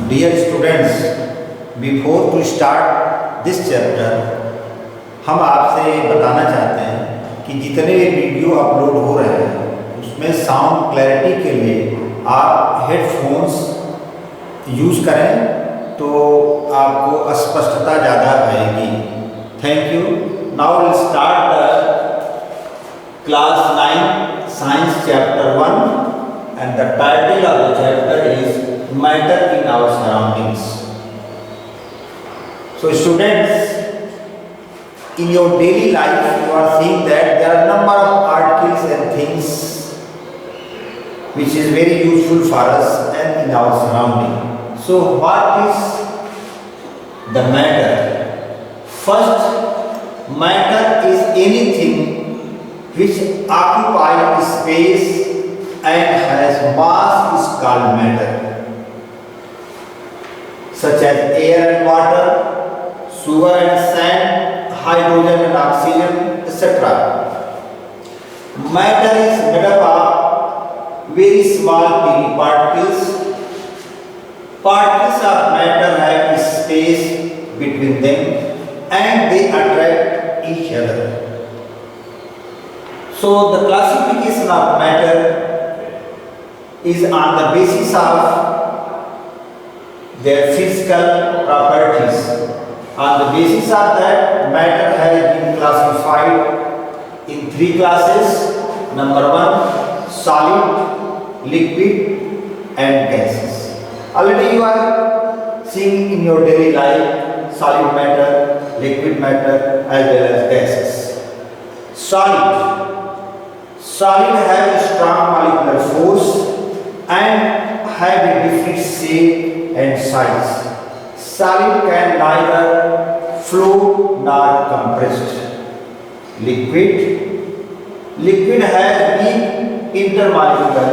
Dear students, before to start this chapter, हम आपसे बताना चाहते हैं कि जितने वीडियो अपलोड हो रहे हैं उसमें साउंड क्लैरिटी के लिए आप हेडफोन्स यूज़ करें तो आपको स्पष्टता ज़्यादा आएगी। Thank you. Now will start the class 9 science chapter 1 and the title of the chapter is matter in our surroundings. So students, in your daily life you are seeing that there are number of articles and things which is very useful for us and in our surrounding. So what is the matter? First, matter is anything which occupies space and has mass is called matter, such as air and water, sugar and sand, hydrogen and oxygen, etc. Matter is made up of very small teeny particles. Particles of matter have space between them and they attract each other. So the classification of matter is on the basis of their physical properties. On the basis of that, matter has been classified in 3 classes. Number 1, solid, liquid and gases. Already you are seeing in your daily life solid matter, liquid matter as well as gases. Solid have a strong molecular force and have a different shape and size. Solid can neither flow nor compressed. Liquid has weak intermolecular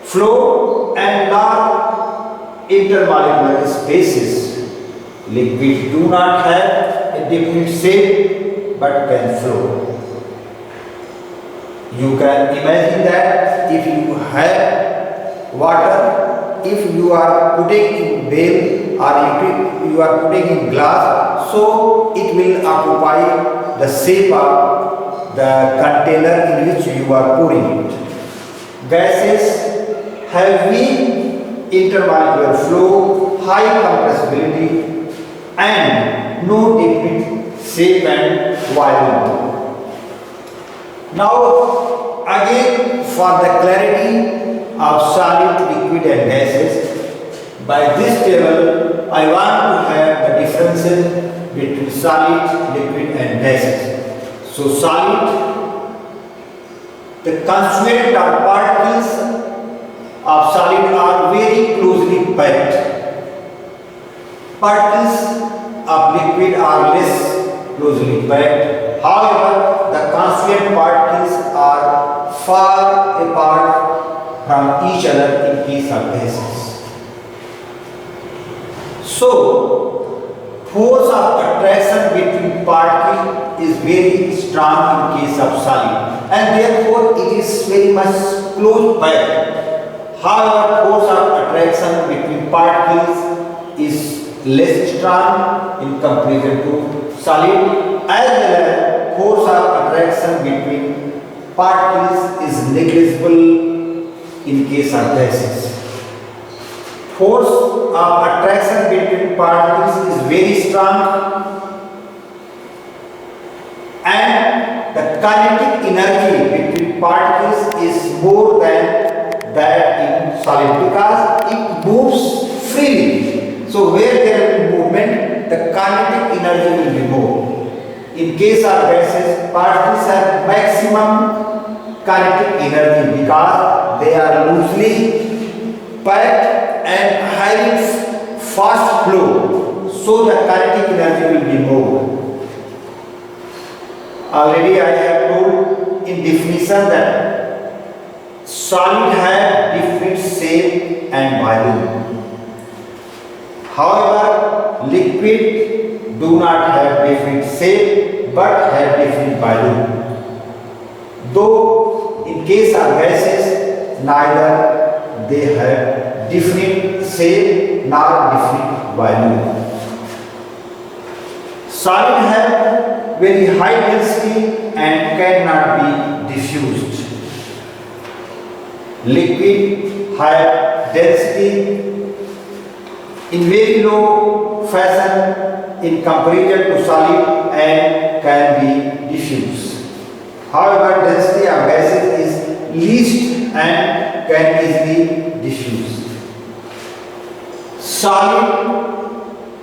flow and large intermolecular spaces. Liquid do not have a definite shape but can flow. You can imagine that if you have water, if you are putting in bale or you are putting in glass, so it will occupy the shape of the container in which you are pouring it. Gases have weak intermolecular flow, high compressibility and no definite shape and volume. Now again, for the clarity of solid, liquid and gases, by this table I want to have the differences between solid, liquid and gases. So solid, the constituent or particles of solid are very closely packed. Particles of liquid are less closely packed. However, the constituent particles are far apart from each other in case of gases. So, force of attraction between particles is very strong in case of solid and therefore it is very much close packed. However, force of attraction between particles is less strong in comparison to solid, as well as force of attraction between particles is negligible in case of gases. Force of attraction between particles is very strong and the kinetic energy between particles is more than that in solid because it moves freely. So where there will be movement, the kinetic energy will be more. In case of gases, particles have maximum kinetic energy because they are loosely packed and having fast flow. So the kinetic energy will be more. Already I have told in definition that solid have different shape and volume. However, liquid do not have different shape but have different volume. Though in case of gases, neither they have definite shape nor definite value. Solid have very high density and cannot be diffused. Liquid have density in very low fashion in comparison to solid and can be diffused. However, density of gases is least and can easily diffuse. Solid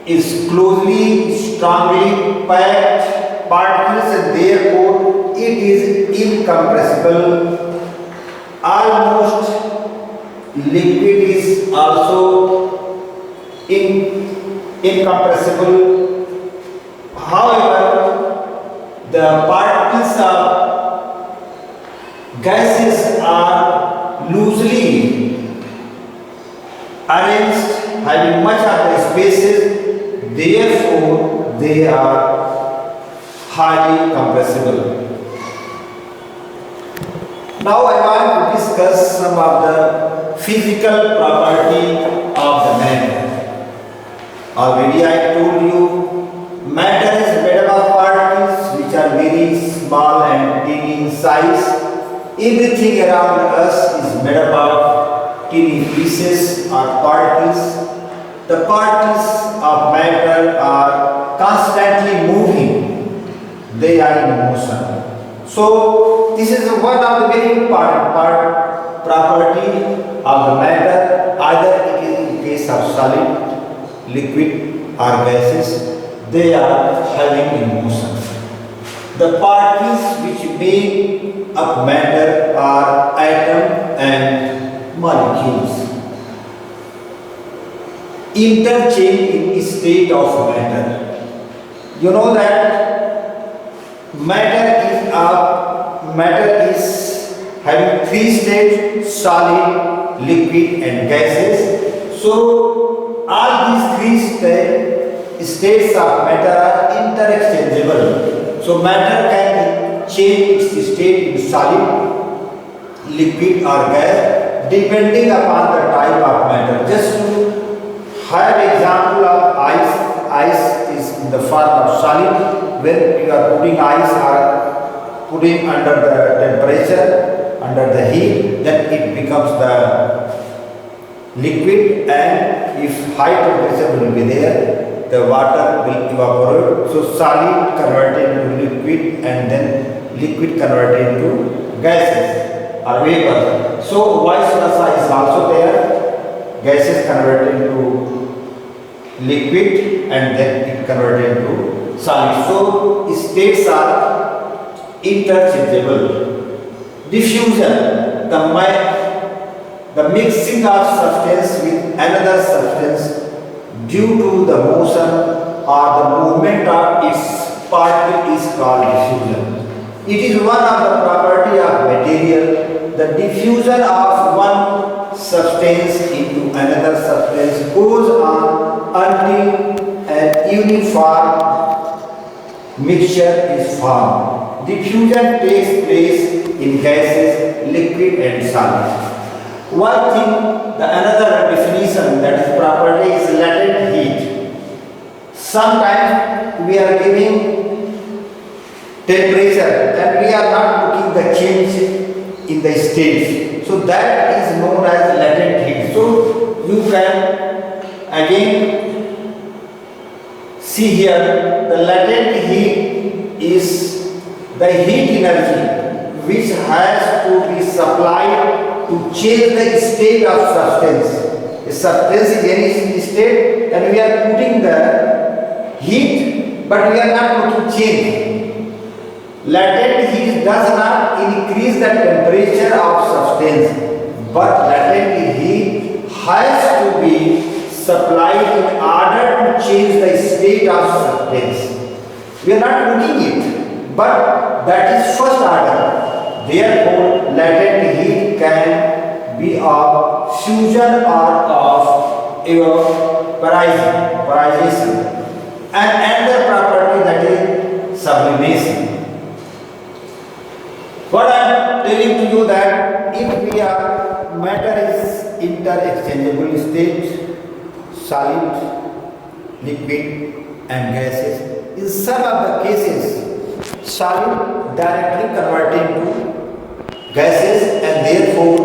is closely, strongly packed particles and therefore it is incompressible. Almost liquid is also incompressible. However, the particles of gases are loosely arranged, having much of the spaces, therefore they are highly compressible. Now I want to discuss some of the physical property of the matter. Already I told you, matter is made up of particles which are very small and teeny in size. Everything around us is made up of teeny pieces or particles. The particles of matter are constantly moving. They are in motion. So this is one of the very important property of the matter. Either it is in case of solid, liquid or gases, they are having in motion. The particles which make up matter are atom and molecules. Interchange in state of matter. You know that matter is having three states: solid, liquid and gases. So all these three states of matter are interchangeable. So matter can change its state in solid, liquid or gas depending upon the type of matter. Just to have example of ice. Ice is in the form of solid. When you are putting ice or putting under the temperature, under the heat, then it becomes the liquid, and if high temperature will be there, the water will evaporate. So solid converted into liquid and then liquid converted into gases or vapor. So vice versa is also there. Gases converted into liquid and then it converted into solid. So states are interchangeable. Diffusion, the mixing of substance with another substance due to the motion or the movement of its particle is called diffusion. It is one of the property of material. The diffusion of one substance into another substance goes on until an uniform mixture is formed. Diffusion takes place in gases, liquid and solid. One thing, another definition, that is property, is latent heat. Sometimes we are giving temperature and we are not looking the change in the states. So that is known as latent heat. So you can again see here, the latent heat is the heat energy which has to be supplied to change the state of substance. A substance is any state and we are putting the heat, but we are not looking change. Latent heat does not increase the temperature of substance, but latent heat has to be supplied in order to change the state of substance. We are not looking it, but that is first order. Therefore, latent heat can be of fusion or of vaporization. And another property, that is sublimation. What I am telling to you, that if we are matter is interchangeable state, solid, liquid and gases. In some of the cases, solid directly converting to gases and therefore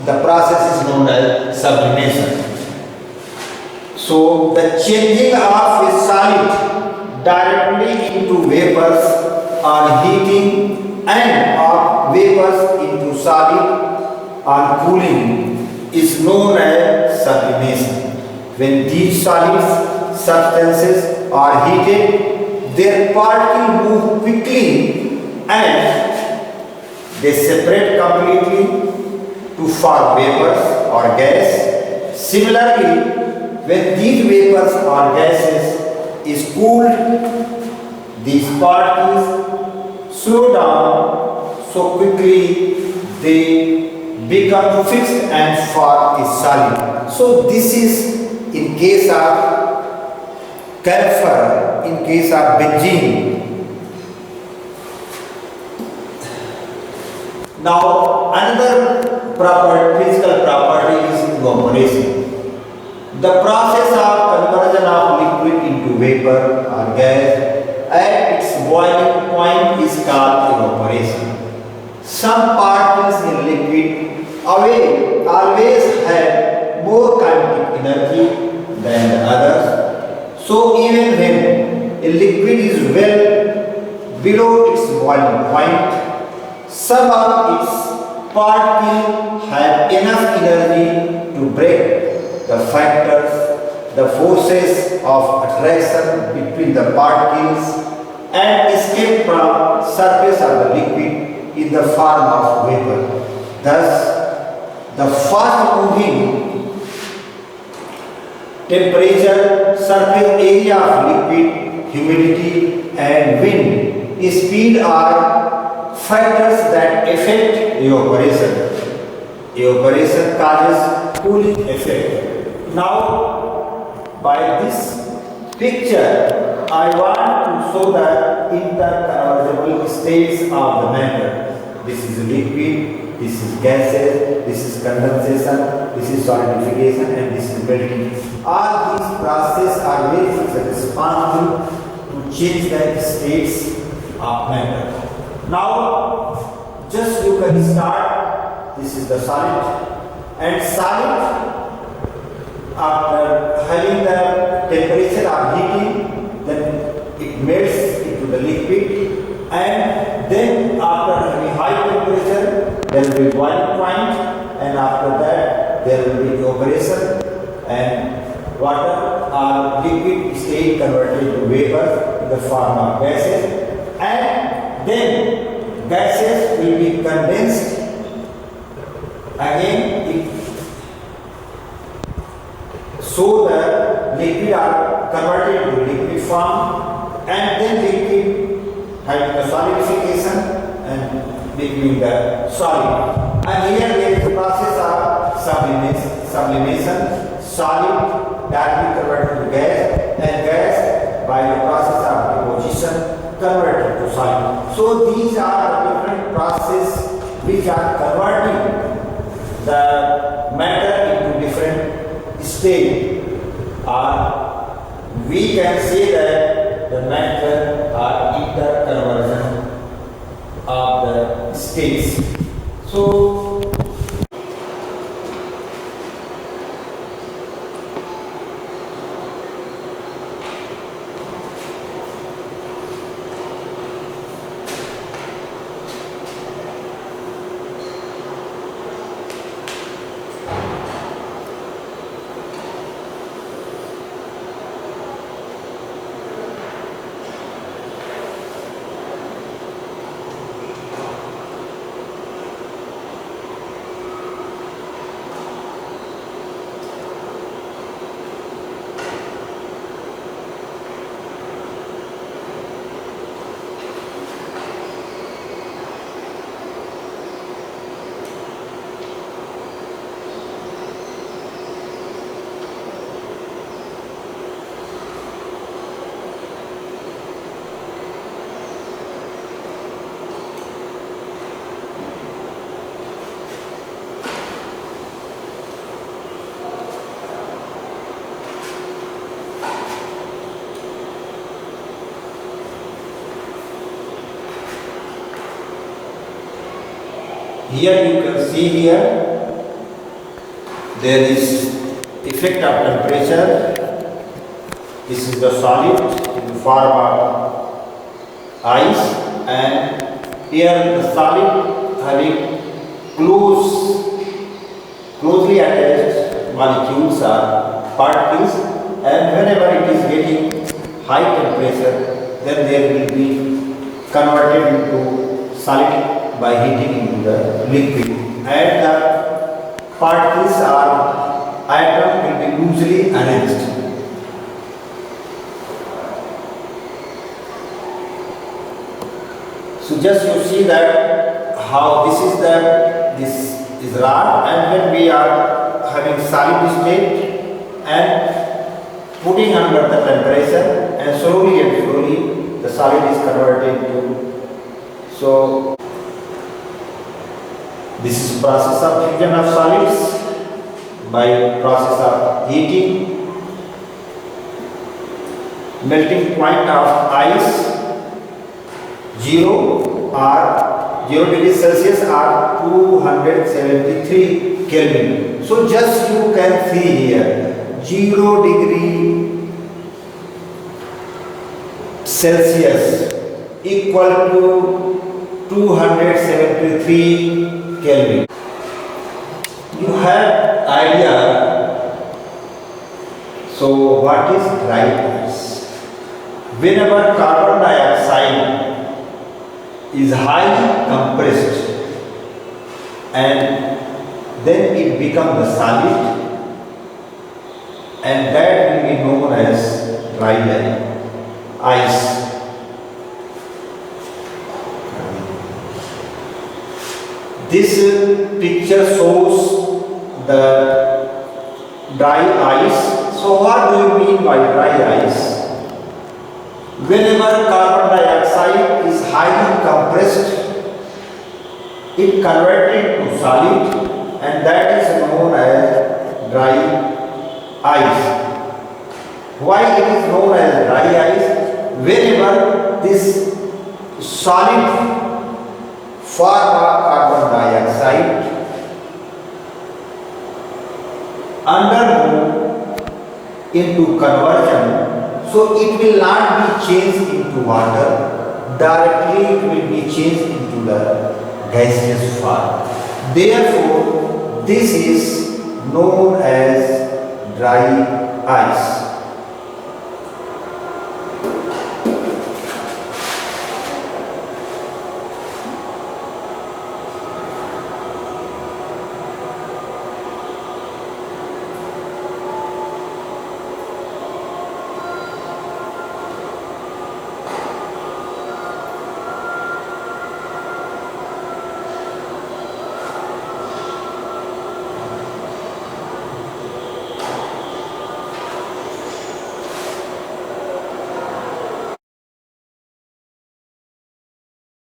the process is known as sublimation. So the changing of a solid directly into vapors or heating and of vapors into solid or cooling is known as sublimation. When these solids substances are heated, their particles move quickly and they separate completely to form vapors or gas. Similarly, when these vapors or gases is cooled, these particles slow down so quickly they become fixed and form a solid. So this is in case of camphor, in case of benzene. Now another physical property is evaporation. The process of conversion of liquid into vapor or gas at its boiling point is called evaporation. Some particles in liquid always have more kinetic energy than the others. So even when a liquid is well below its boiling point, some of its particles have enough energy to break the factors, the forces of attraction between the particles and escape from surface of the liquid in the form of vapor. Thus, the fast moving temperature, surface area of liquid, humidity and wind speed are factors that affect evaporation. Evaporation causes cooling effect. Now, by this picture, I want to show the interconvertible states of the matter. This is liquid, this is gases, this is condensation, this is solidification, and this is melting. All these processes are very responsible to change the states of matter. Now, just you can start. This is the solid, and solid, after having the temperature of heating, then it melts into the liquid, and then after having high temperature, there will be boiling point, and after that there will be evaporation, and water or liquid state converted to vapor in the form of gases, and then gases will be condensed. Again, so the liquid are converted to liquid form, and then liquid having the solidification and becoming the solid. And here there is a process of sublimation, solid directly converted to gas, and gas by the process of deposition converted to solid. So these are different processes which are converting the matter into different state, or we can say that the matter are interconversion of the states. So Here you can see here there is effect of temperature. This is the solid in form of ice, and here the solid having closely attached molecules or particles, and whenever it is getting high temperature, then there will be converted into solid by heating into the liquid, and the particles or atoms will be loosely arranged. So just you see that how this is rod, and when we are having solid state and putting under the temperature, and slowly the solid is converted to. So this is process of fusion of solids by process of heating. Melting point of ice 0 degrees Celsius or 273 Kelvin. So just you can see here 0 degree Celsius equal to 273 Kelvin. You have idea. So what is dry ice? Whenever carbon dioxide is highly compressed and then it becomes the solid, and that will be known as dry ice. This picture shows the dry ice. So what do you mean by dry ice? Whenever carbon dioxide is highly compressed, it converted to solid, and that is known as dry ice. Why it is known as dry ice? Whenever this solid form of carbon dioxide undergo into conversion, so it will not be changed into water, directly it will be changed into the gaseous form. Therefore, this is known as dry ice.